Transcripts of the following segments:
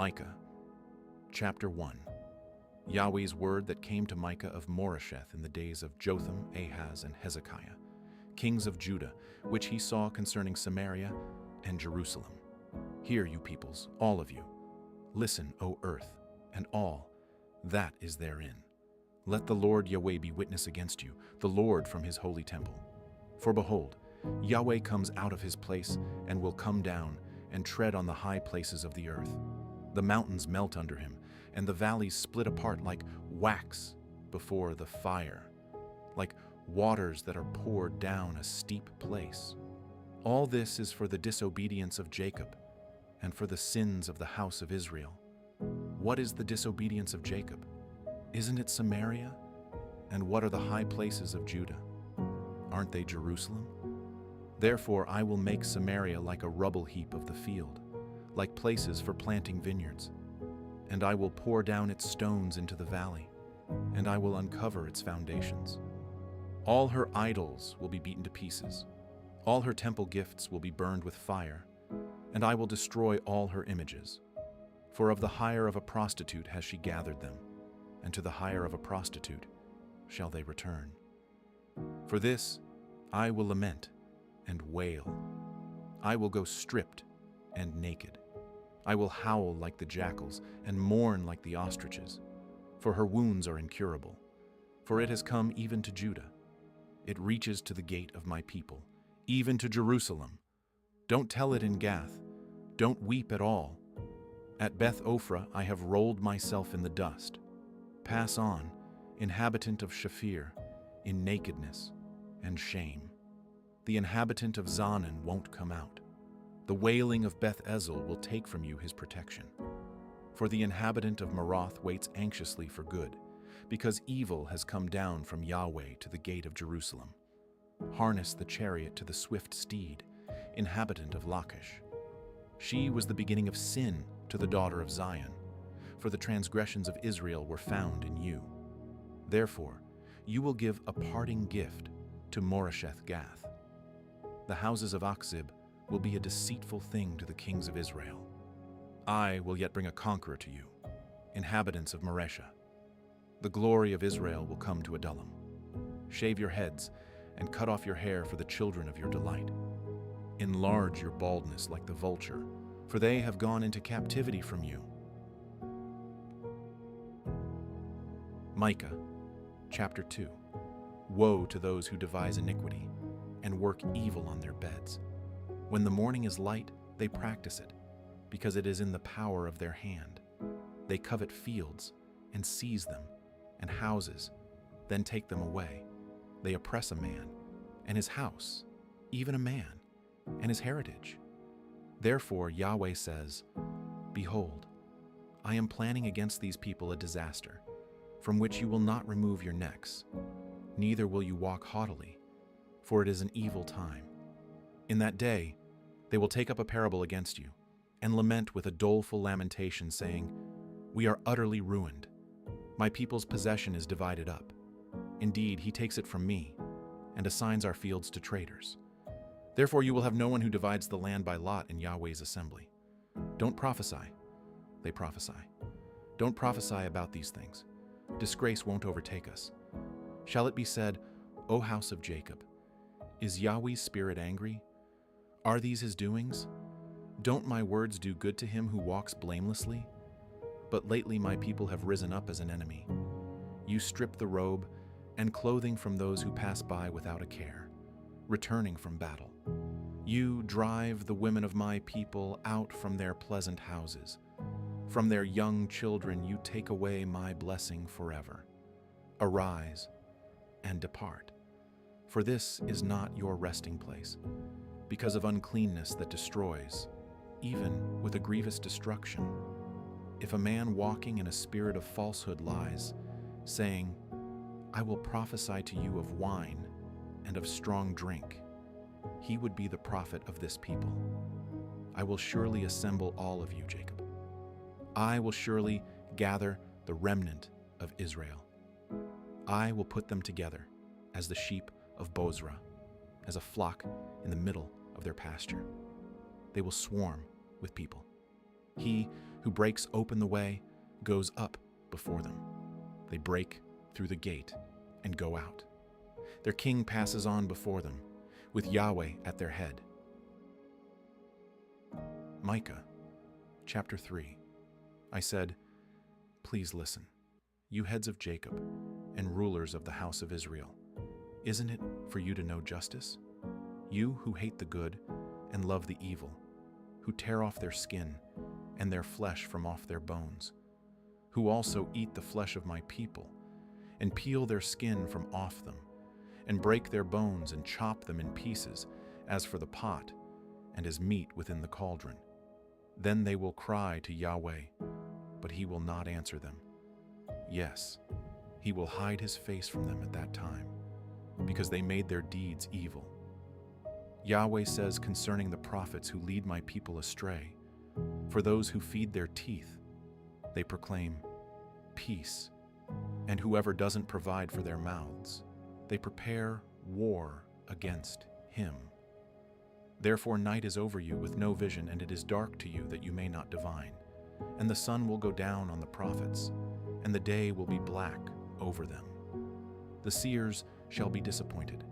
Micah Chapter 1. Yahweh's word that came to Micah of Moresheth in the days of Jotham, Ahaz, and Hezekiah, kings of Judah, which he saw concerning Samaria and Jerusalem. Hear, you peoples, all of you. Listen, O earth, and all that is therein. Let the Lord Yahweh be witness against you, the Lord from his holy temple. For behold, Yahweh comes out of his place and will come down and tread on the high places of the earth. The mountains melt under him, and the valleys split apart like wax before the fire, like waters that are poured down a steep place. All this is for the disobedience of Jacob, and for the sins of the house of Israel. What is the disobedience of Jacob? Isn't it Samaria? And what are the high places of Judah? Aren't they Jerusalem? Therefore I will make Samaria like a rubble heap of the field, like places for planting vineyards. And I will pour down its stones into the valley, and I will uncover its foundations. All her idols will be beaten to pieces. All her temple gifts will be burned with fire, and I will destroy all her images. For of the hire of a prostitute has she gathered them, and to the hire of a prostitute shall they return. For this I will lament and wail. I will go stripped and naked. I will howl like the jackals and mourn like the ostriches, for her wounds are incurable. For it has come even to Judah. It reaches to the gate of my people, even to Jerusalem. Don't tell it in Gath. Don't weep at all. At Beth Ophrah I have rolled myself in the dust. Pass on, inhabitant of Shaphir, in nakedness and shame. The inhabitant of Zanan won't come out. The wailing of Beth Ezel will take from you his protection. For the inhabitant of Maroth waits anxiously for good, because evil has come down from Yahweh to the gate of Jerusalem. Harness the chariot to the swift steed, inhabitant of Lachish. She was the beginning of sin to the daughter of Zion, for the transgressions of Israel were found in you. Therefore, you will give a parting gift to Moresheth Gath. The houses of Achzib will be a deceitful thing to the kings of Israel. I will yet bring a conqueror to you, inhabitants of Mareshah. The glory of Israel will come to Adullam. Shave your heads and cut off your hair for the children of your delight. Enlarge your baldness like the vulture, for they have gone into captivity from you. Micah Chapter 2. Woe to those who devise iniquity and work evil on their beds. When the morning is light, they practice it, because it is in the power of their hand. They covet fields and seize them, and houses, then take them away. They oppress a man, and his house, even a man, and his heritage. Therefore Yahweh says, Behold, I am planning against these people a disaster, from which you will not remove your necks, neither will you walk haughtily, for it is an evil time. In that day they will take up a parable against you, and lament with a doleful lamentation, saying, We are utterly ruined. My people's possession is divided up. Indeed, he takes it from me, and assigns our fields to traders. Therefore you will have no one who divides the land by lot in Yahweh's assembly. Don't prophesy. They prophesy. Don't prophesy about these things. Disgrace won't overtake us. Shall it be said, O house of Jacob, is Yahweh's spirit angry? Are these his doings? Don't my words do good to him who walks blamelessly? But lately my people have risen up as an enemy. You strip the robe and clothing from those who pass by without a care, returning from battle. You drive the women of my people out from their pleasant houses. From their young children you take away my blessing forever. Arise and depart, for this is not your resting place, because of uncleanness that destroys, even with a grievous destruction. If a man walking in a spirit of falsehood lies, saying, I will prophesy to you of wine and of strong drink, he would be the prophet of this people. I will surely assemble all of you, Jacob. I will surely gather the remnant of Israel. I will put them together as the sheep of Bozrah, as a flock in the middle of their pasture. They will swarm with people. He who breaks open the way, goes up before them. They break through the gate and go out. Their king passes on before them, with Yahweh at their head. Micah Chapter 3. I said, "Please listen, you heads of Jacob and rulers of the house of Israel. Isn't it for you to know justice? You who hate the good and love the evil, who tear off their skin and their flesh from off their bones, who also eat the flesh of my people and peel their skin from off them, and break their bones and chop them in pieces, as for the pot and as meat within the cauldron. Then they will cry to Yahweh, but he will not answer them. Yes, he will hide his face from them at that time, because they made their deeds evil. Yahweh says concerning the prophets who lead my people astray, for those who feed their teeth, they proclaim peace, and whoever doesn't provide for their mouths, they prepare war against him. Therefore night is over you with no vision, and it is dark to you that you may not divine. And the sun will go down on the prophets, and the day will be black over them. The seers shall be disappointed,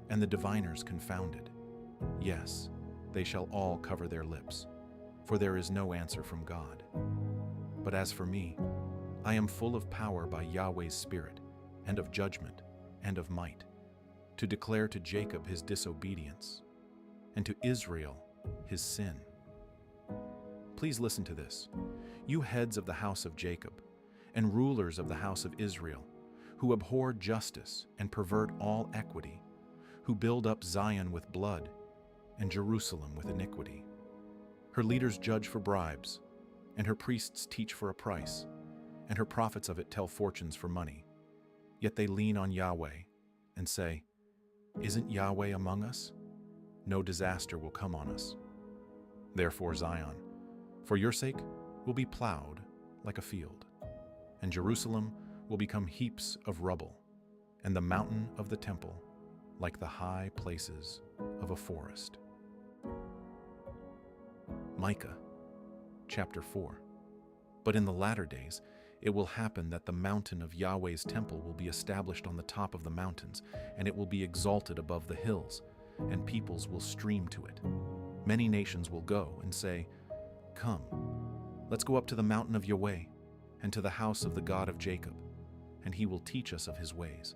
and the diviners confounded. Yes, they shall all cover their lips, for there is no answer from God. But as for me, I am full of power by Yahweh's Spirit, and of judgment, and of might, to declare to Jacob his disobedience, and to Israel his sin. Please listen to this, you heads of the house of Jacob, and rulers of the house of Israel, who abhor justice and pervert all equity, who build up Zion with blood, and Jerusalem with iniquity. Her leaders judge for bribes, and her priests teach for a price, and her prophets of it tell fortunes for money. Yet they lean on Yahweh and say, "Isn't Yahweh among us? No disaster will come on us." Therefore Zion, for your sake, will be plowed like a field, and Jerusalem will become heaps of rubble, and the mountain of the temple like the high places of a forest. Micah Chapter 4. But in the latter days it will happen that the mountain of Yahweh's temple will be established on the top of the mountains, and it will be exalted above the hills, and peoples will stream to it. Many nations will go and say, "Come, let's go up to the mountain of Yahweh, and to the house of the God of Jacob, and he will teach us of his ways,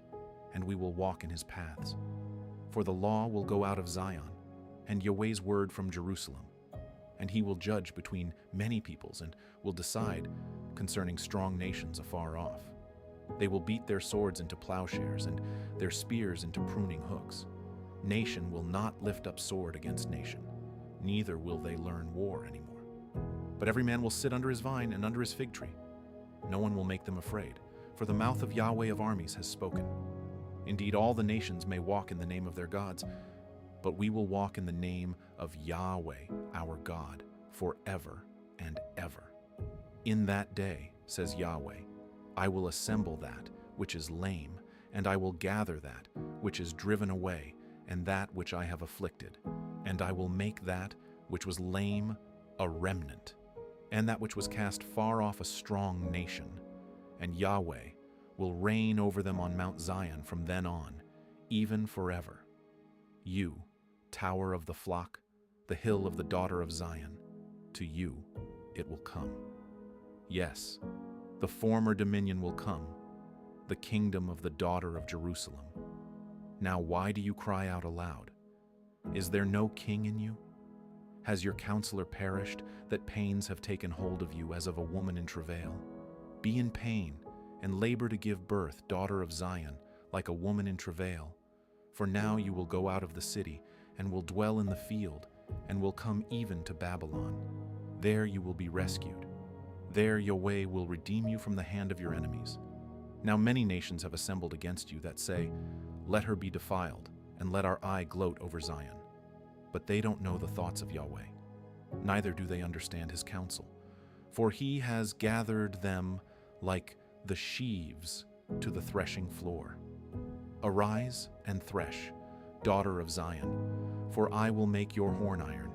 and we will walk in his paths. For the law will go out of Zion, and Yahweh's word from Jerusalem, and he will judge between many peoples, and will decide concerning strong nations afar off. They will beat their swords into plowshares, and their spears into pruning hooks. Nation will not lift up sword against nation, neither will they learn war anymore. But every man will sit under his vine and under his fig tree. No one will make them afraid, for the mouth of Yahweh of armies has spoken. Indeed, all the nations may walk in the name of their gods, but we will walk in the name of Yahweh our God forever and ever. In that day, says Yahweh, I will assemble that which is lame, and I will gather that which is driven away, and that which I have afflicted, and I will make that which was lame a remnant, and that which was cast far off a strong nation, and Yahweh will reign over them on Mount Zion from then on, even forever. You, tower of the flock, the hill of the daughter of Zion, to you it will come. Yes, the former dominion will come, the kingdom of the daughter of Jerusalem. Now why do you cry out aloud? Is there no king in you? Has your counselor perished, that pains have taken hold of you as of a woman in travail? Be in pain, and labor to give birth, daughter of Zion, like a woman in travail. For now you will go out of the city, and will dwell in the field, and will come even to Babylon. There you will be rescued. There Yahweh will redeem you from the hand of your enemies. Now many nations have assembled against you that say, let her be defiled, and let our eye gloat over Zion. But they don't know the thoughts of Yahweh, neither do they understand his counsel. For he has gathered them like the sheaves to the threshing floor. Arise and thresh, daughter of Zion, for I will make your horn iron,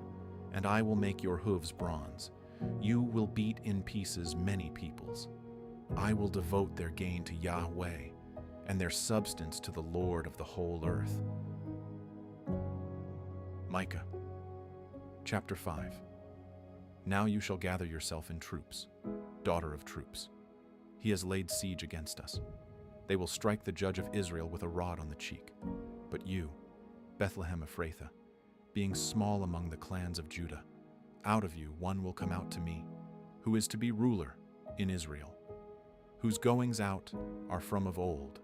and I will make your hooves bronze, You will beat in pieces many peoples. I will devote their gain to Yahweh, and their substance to the Lord of the whole earth. Micah Chapter 5. Now you shall gather yourself in troops, daughter of troops. He has laid siege against us. They will strike the judge of Israel with a rod on the cheek. But you, Bethlehem Ephrathah, being small among the clans of Judah, out of you one will come out to me, who is to be ruler in Israel, whose goings out are from of old,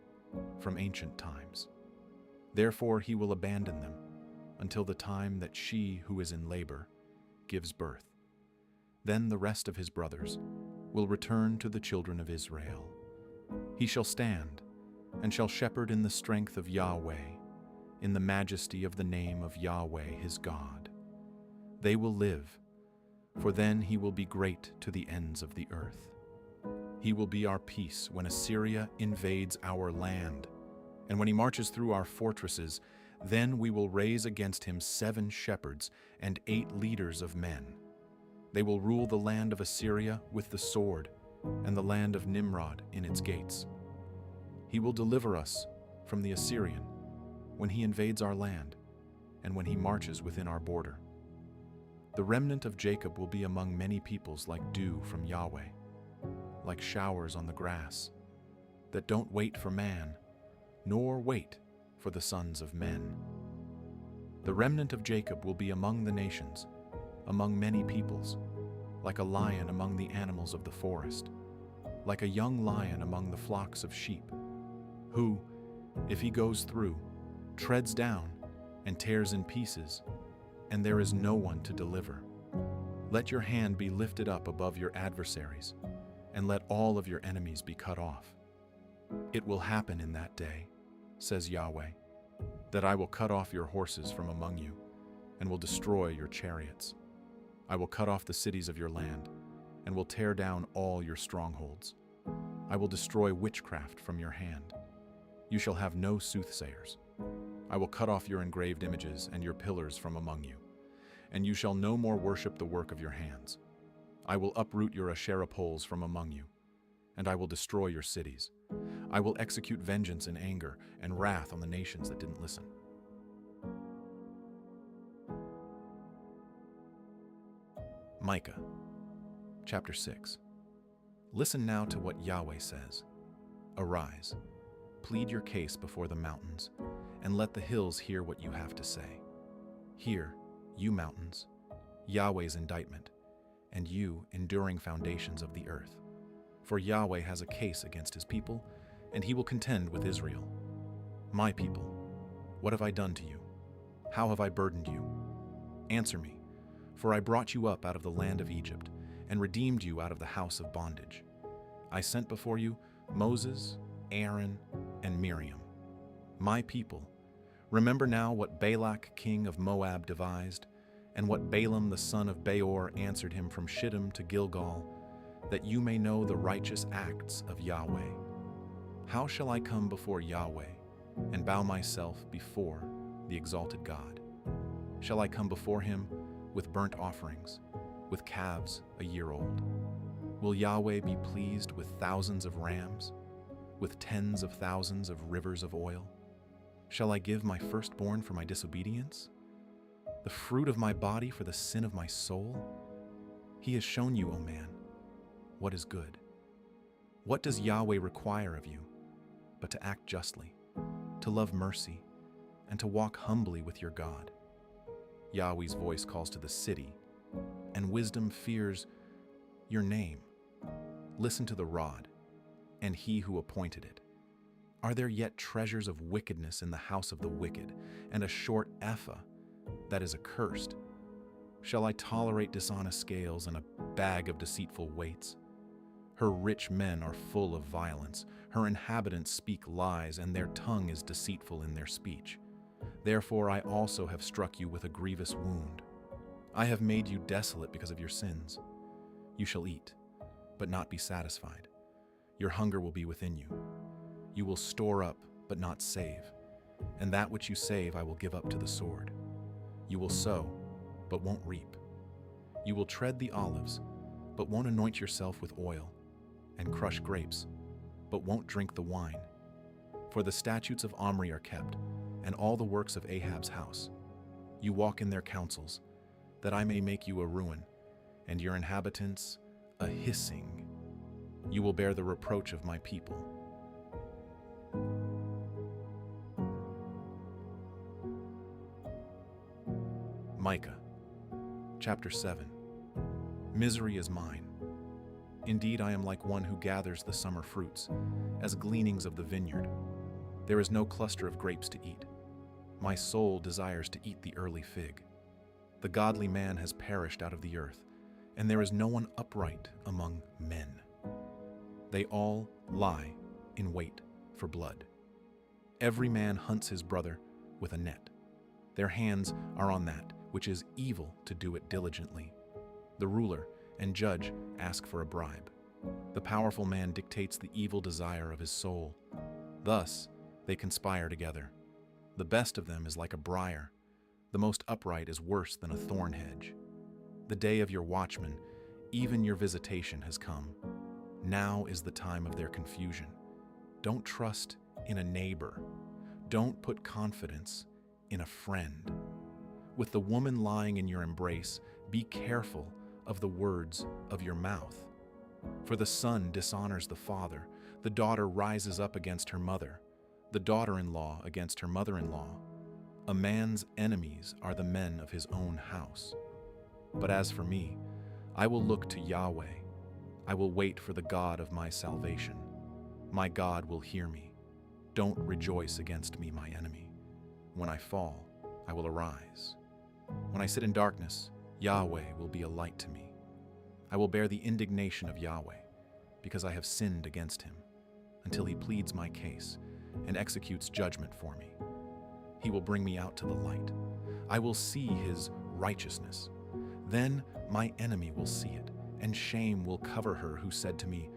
from ancient times. Therefore he will abandon them until the time that she who is in labor gives birth. Then the rest of his brothers will return to the children of Israel. He shall stand and shall shepherd in the strength of Yahweh, in the majesty of the name of Yahweh his God. They will live, for then he will be great to the ends of the earth. He will be our peace when Assyria invades our land, and when he marches through our fortresses, then we will raise against him 7 shepherds and 8 leaders of men. They will rule the land of Assyria with the sword, and the land of Nimrod in its gates. He will deliver us from the Assyrian when he invades our land, and when he marches within our border. The remnant of Jacob will be among many peoples like dew from Yahweh, like showers on the grass, that don't wait for man, nor wait for the sons of men. The remnant of Jacob will be among the nations, among many peoples, like a lion among the animals of the forest, like a young lion among the flocks of sheep, who, if he goes through, treads down and tears in pieces, and there is no one to deliver. Let your hand be lifted up above your adversaries, and let all of your enemies be cut off. It will happen in that day, says Yahweh, that I will cut off your horses from among you, and will destroy your chariots. I will cut off the cities of your land, and will tear down all your strongholds. I will destroy witchcraft from your hand. You shall have no soothsayers. I will cut off your engraved images and your pillars from among you, and you shall no more worship the work of your hands. I will uproot your Asherah poles from among you, and I will destroy your cities. I will execute vengeance in anger and wrath on the nations that didn't listen. Micah Chapter 6. Listen now to what Yahweh says. Arise, plead your case before the mountains, and let the hills hear what you have to say. Hear, you mountains, Yahweh's indictment, and you enduring foundations of the earth. For Yahweh has a case against his people, and he will contend with Israel. My people, what have I done to you? How have I burdened you? Answer me, for I brought you up out of the land of Egypt, and redeemed you out of the house of bondage. I sent before you Moses, Aaron, and Miriam. My people, remember now what Balak king of Moab devised, and what Balaam the son of Beor answered him from Shittim to Gilgal, that you may know the righteous acts of Yahweh. How shall I come before Yahweh and bow myself before the exalted God? Shall I come before him with burnt offerings, with calves a year old? Will Yahweh be pleased with thousands of rams, with tens of thousands of rivers of oil? Shall I give my firstborn for my disobedience, the fruit of my body for the sin of my soul? He has shown you, O man, what is good. What does Yahweh require of you but to act justly, to love mercy, and to walk humbly with your God? Yahweh's voice calls to the city, and wisdom fears your name. Listen to the rod, and he who appointed it. Are there yet treasures of wickedness in the house of the wicked, and a short ephah that is accursed? Shall I tolerate dishonest scales and a bag of deceitful weights? Her rich men are full of violence. Her inhabitants speak lies, and their tongue is deceitful in their speech. Therefore I also have struck you with a grievous wound. I have made you desolate because of your sins. You shall eat, but not be satisfied. Your hunger will be within you. You will store up, but not save, and that which you save I will give up to the sword. You will sow, but won't reap. You will tread the olives, but won't anoint yourself with oil, and crush grapes, but won't drink the wine. For the statutes of Omri are kept, and all the works of Ahab's house. You walk in their counsels, that I may make you a ruin, and your inhabitants a hissing. You will bear the reproach of my people. Micah Chapter 7. Misery is mine. Indeed, I am like one who gathers the summer fruits, as gleanings of the vineyard. There is no cluster of grapes to eat. My soul desires to eat the early fig. The godly man has perished out of the earth, and there is no one upright among men. They all lie in wait for blood. Every man hunts his brother with a net. Their hands are on that which is evil to do it diligently. The ruler and judge ask for a bribe. The powerful man dictates the evil desire of his soul. Thus they conspire together. The best of them is like a briar. The most upright is worse than a thorn hedge. The day of your watchman, even your visitation, has come. Now is the time of their confusion. Don't trust in a neighbor. Don't put confidence in a friend. With the woman lying in your embrace, be careful of the words of your mouth. For the son dishonors the father, the daughter rises up against her mother, the daughter-in-law against her mother-in-law. A man's enemies are the men of his own house. But as for me, I will look to Yahweh. I will wait for the God of my salvation. My God will hear me. Don't rejoice against me, my enemy. When I fall, I will arise. When I sit in darkness, Yahweh will be a light to me. I will bear the indignation of Yahweh, because I have sinned against him, until he pleads my case and executes judgment for me. He will bring me out to the light. I will see his righteousness. Then my enemy will see it, and shame will cover her who said to me,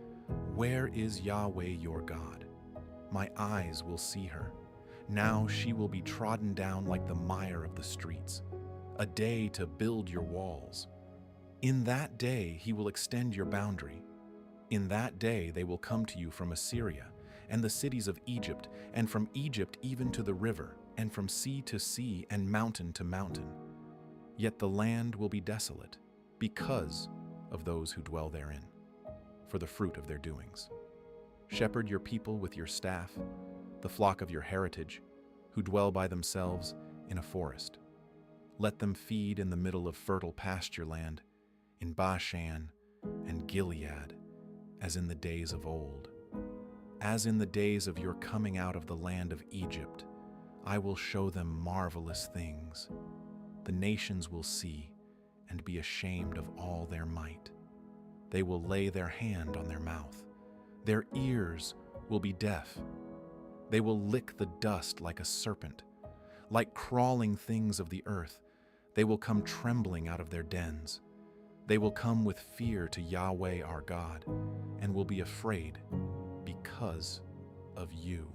"Where is Yahweh your God?" My eyes will see her. Now she will be trodden down like the mire of the streets, a day to build your walls. In that day he will extend your boundary. In that day they will come to you from Assyria, and the cities of Egypt, and from Egypt even to the river, and from sea to sea, and mountain to mountain. Yet the land will be desolate, because of those who dwell therein, for the fruit of their doings. Shepherd your people with your staff, the flock of your heritage, who dwell by themselves in a forest. Let them feed in the middle of fertile pasture land, in Bashan and Gilead, as in the days of old. As in the days of your coming out of the land of Egypt, I will show them marvelous things. The nations will see and be ashamed of all their might. They will lay their hand on their mouth. Their ears will be deaf. They will lick the dust like a serpent. Like crawling things of the earth, they will come trembling out of their dens. They will come with fear to Yahweh our God, and will be afraid because of you.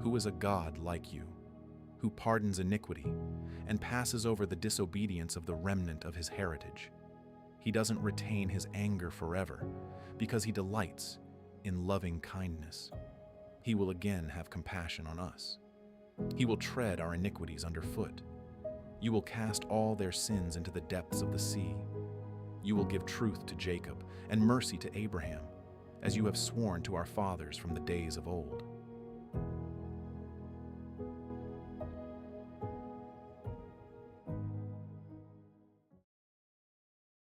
Who is a God like you, who pardons iniquity and passes over the disobedience of the remnant of his heritage? He doesn't retain his anger forever, because he delights in loving kindness. He will again have compassion on us. He will tread our iniquities underfoot. You will cast all their sins into the depths of the sea. You will give truth to Jacob and mercy to Abraham, as you have sworn to our fathers from the days of old.